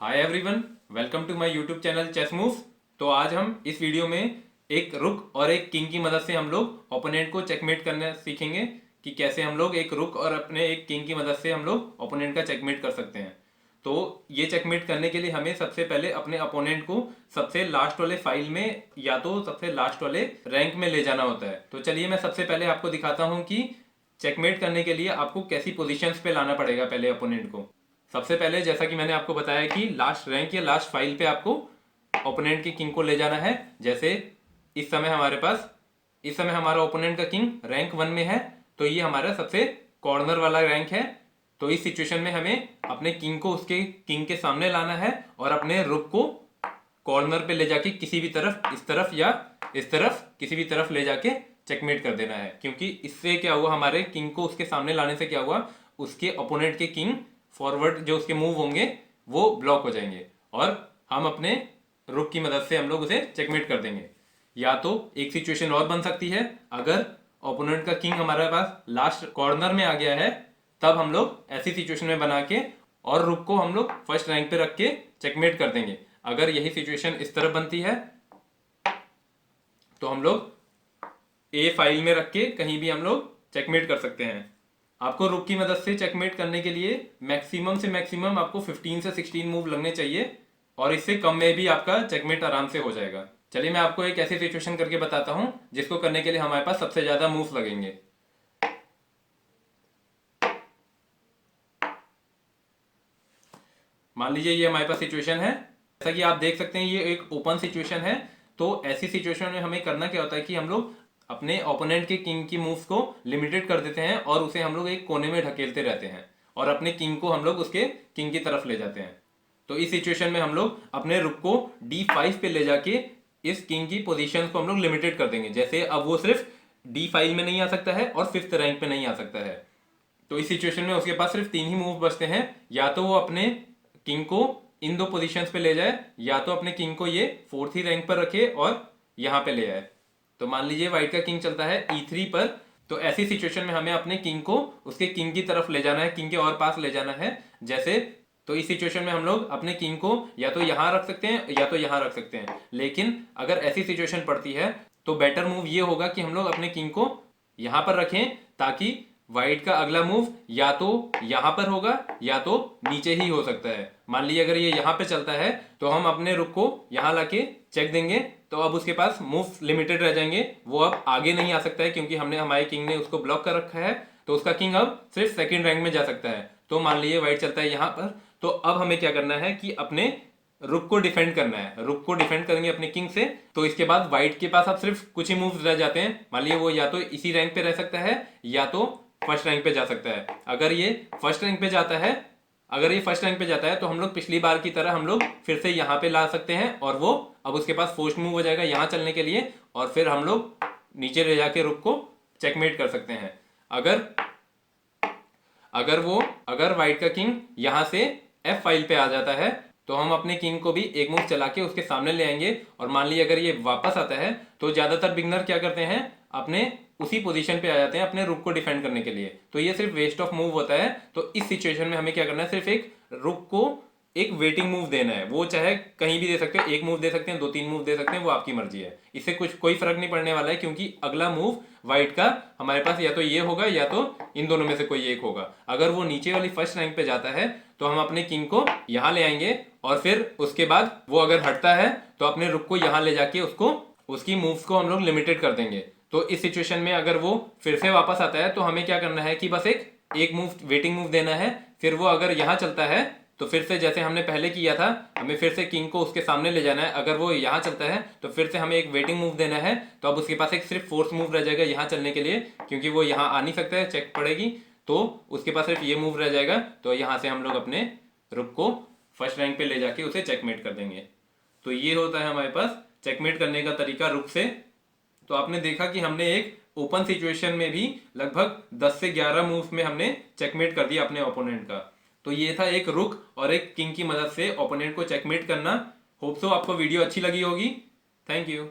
Hi everyone, welcome to my YouTube channel chess moves. तो आज हम इस वीडियो में एक रुक और एक किंग की मदद से हम लोग ओपोनेंट को चेकमेट करना सीखेंगे कि कैसे हम लोग एक रुक और अपने एक किंग की मदद से हम लोग ओपोनेंट का चेकमेट कर सकते हैं। तो ये चेकमेट करने के लिए हमें सबसे पहले अपने अपोनेंट को सबसे लास्ट वाले फाइल में या तो सबसे लास्ट वाले रैंक में ले जाना होता है। तो चलिए मैं सबसे पहले आपको दिखाता हूँ कि चेकमेट करने के लिए आपको कैसी पोजीशंस पे लाना पड़ेगा पहले अपोनेंट को। सबसे पहले जैसा कि मैंने आपको बताया कि लास्ट रैंक या लास्ट फाइल पे आपको ओपोनेंट के किंग को ले जाना है। जैसे इस समय हमारा ओपोनेंट का किंग रैंक 1 में है, तो ये हमारा सबसे कॉर्नर वाला रैंक है। तो इस सिचुएशन में हमें अपने किंग को उसके किंग के सामने लाना है और अपने रुक को कॉर्नर पे ले जाके किसी भी तरफ, इस तरफ या इस तरफ, किसी भी तरफ ले जाके चेकमेट कर देना है। क्योंकि इससे क्या हुआ, हमारे किंग को उसके सामने लाने से क्या हुआ, उसके ओपोनेंट के किंग फॉरवर्ड जो उसके मूव होंगे वो ब्लॉक हो जाएंगे और हम अपने रुक की मदद से हम लोग उसे चेकमेट कर देंगे। या तो एक सिचुएशन और बन सकती है, अगर ओपोनेंट का किंग हमारे पास लास्ट कॉर्नर में आ गया है, तब हम लोग ऐसी सिचुएशन में बना के और रुक को हम लोग फर्स्ट रैंक पे रख के चेकमेट कर देंगे। अगर यही सिचुएशन इस तरफ बनती है तो हम लोग ए फाइल में रख के कहीं भी हम लोग चेकमेट कर सकते हैं। आपको रुक की मदद से चेकमेट करने के लिए मैक्सिमम से मैक्सिमम आपको 15 से 16 मूव लगने चाहिए और इससे कम में भी आपका चेकमेट आराम से हो जाएगा। चलिए मैं आपको एक ऐसी सिचुएशन करके बताता हूं जिसको करने के लिए हमारे पास सबसे ज्यादा मूव लगेंगे। मान लीजिए ये हमारे पास सिचुएशन है, जैसा कि आप देख सकते हैं ये एक ओपन सिचुएशन है। तो ऐसी सिचुएशन में हमें करना क्या होता है कि हम लोग अपने ओपोनेंट के किंग की मूव्स को लिमिटेड कर देते हैं और उसे हम लोग एक कोने में ढकेलते रहते हैं और अपने किंग को हम लोग उसके किंग की तरफ ले जाते हैं। तो इस सिचुएशन में हम लोग अपने रुक को D5 पे ले जाके इस किंग की पोजीशंस को हम लोग लिमिटेड कर देंगे। जैसे अब वो सिर्फ D5 में नहीं आ सकता है और 5th रैंक पे नहीं आ सकता है। तो इस सिचुएशन में उसके पास सिर्फ 3 ही मूव बचते हैं, या तो वो अपने किंग को इन दो पोजीशंस पे ले जाए या तो अपने किंग को ये 4th ही रैंक पर रखे और यहाँ पे ले आए। तो मान लीजिए व्हाइट का किंग चलता है E3 पर, तो ऐसी सिचुएशन में हमें अपने किंग को उसके किंग की तरफ ले जाना है, किंग के और पास ले जाना है। जैसे तो इस सिचुएशन में हम लोग अपने किंग को या तो यहां रख सकते हैं या तो यहां रख सकते हैं। लेकिन अगर ऐसी सिचुएशन पड़ती है तो बेटर मूव ये होगा कि हम लोग अपने किंग को यहां पर रखें, ताकि व्हाइट का अगला मूव या तो यहां पर होगा या तो नीचे ही हो सकता है। मान लीजिए अगर ये यहां पे चलता है तो हम अपने रुक को यहां लाके चेक देंगे, तो अब उसके पास मूव लिमिटेड रह जाएंगे, वो अब आगे नहीं आ सकता है क्योंकि हमने हमारे किंग ने उसको ब्लॉक कर रखा है। तो उसका किंग अब सिर्फ सेकंड रैंक में जा सकता है। तो मान लीजिए व्हाइट चलता है यहां पर, तो अब हमें क्या करना है कि अपने रुक को डिफेंड करना है। रुक को डिफेंड करेंगे अपने किंग से, तो इसके बाद व्हाइट के पास अब सिर्फ कुछ ही मूव्स रह जाते हैं। मान लीजिए वो या तो इसी रैंक पे रह सकता है या तो फर्स्ट रैंक पे जा सकता है। अगर ये फर्स्ट रैंक पे जाता है तो हम लोग पिछली बार की तरह हम लोग फिर से यहाँ पे ला सकते हैं और वो अब उसके पास फोर्स्ड मूव हो जाएगा यहाँ चलने के लिए, और फिर हम लोग नीचे ले जाके रुक को चेकमेट कर सकते हैं। अगर व्हाइट का किंग यहाँ से F फाइल पे आ जाता है तो हम अपने किंग को भी एक मूव चला के उसके सामने ले आएंगे। और मान लीजिए अगर ये वापस आता है तो ज्यादातर बिगनर क्या करते हैं, अपने उसी पोजीशन पे आ जाते हैं अपने रुक को डिफेंड करने के लिए। तो ये सिर्फ वेस्ट ऑफ मूव होता है। तो इस सिचुएशन में हमें क्या करना है, सिर्फ एक रुक को एक वेटिंग मूव देना है। वो चाहे कहीं भी दे सकते हैं, एक मूव दे सकते हैं, 2-3 मूव दे सकते हैं, वो आपकी मर्जी है। इससे कोई फर्क नहीं पड़ने वाला है क्योंकि अगला मूव व्हाइट का हमारे पास या तो ये होगा या तो इन दोनों में से कोई एक होगा। अगर वो नीचे वाली फर्स्ट रैंक पे जाता है तो हम अपने किंग को यहाँ ले आएंगे और फिर उसके बाद वो अगर हटता है तो अपने रुक को यहाँ ले जाके उसकी मूव्स को हम लोग लिमिटेड कर देंगे। तो इस सिचुएशन में अगर वो फिर से वापस आता है तो हमें क्या करना है कि बस एक मूव वेटिंग मूव देना है। फिर वो अगर यहाँ चलता है तो फिर से जैसे हमने पहले किया था, हमें फिर से किंग को उसके सामने ले जाना है। अगर वो यहाँ चलता है तो फिर से हमें एक वेटिंग मूव देना है। तो अब उसके पास एक सिर्फ फोर्स मूव रह जाएगा यहाँ चलने के लिए, क्योंकि वो यहाँ आ नहीं सकता है, चेक पड़ेगी। तो उसके पास सिर्फ ये मूव रह जाएगा। तो यहाँ से हम लोग अपने रुक को फर्स्ट रैंक पे ले जाके उसे चेकमेट कर देंगे। तो ये होता है हमारे पास चेकमेट करने का तरीका रुक से। तो आपने देखा कि हमने एक ओपन सिचुएशन में भी लगभग 10 से 11 मूव्स में हमने चेकमेट कर दिया अपने ओपोनेंट का। तो ये था एक रुक और एक किंग की मदद से ओपोनेंट को चेकमेट करना। होप सो आपको वीडियो अच्छी लगी होगी। Thank you.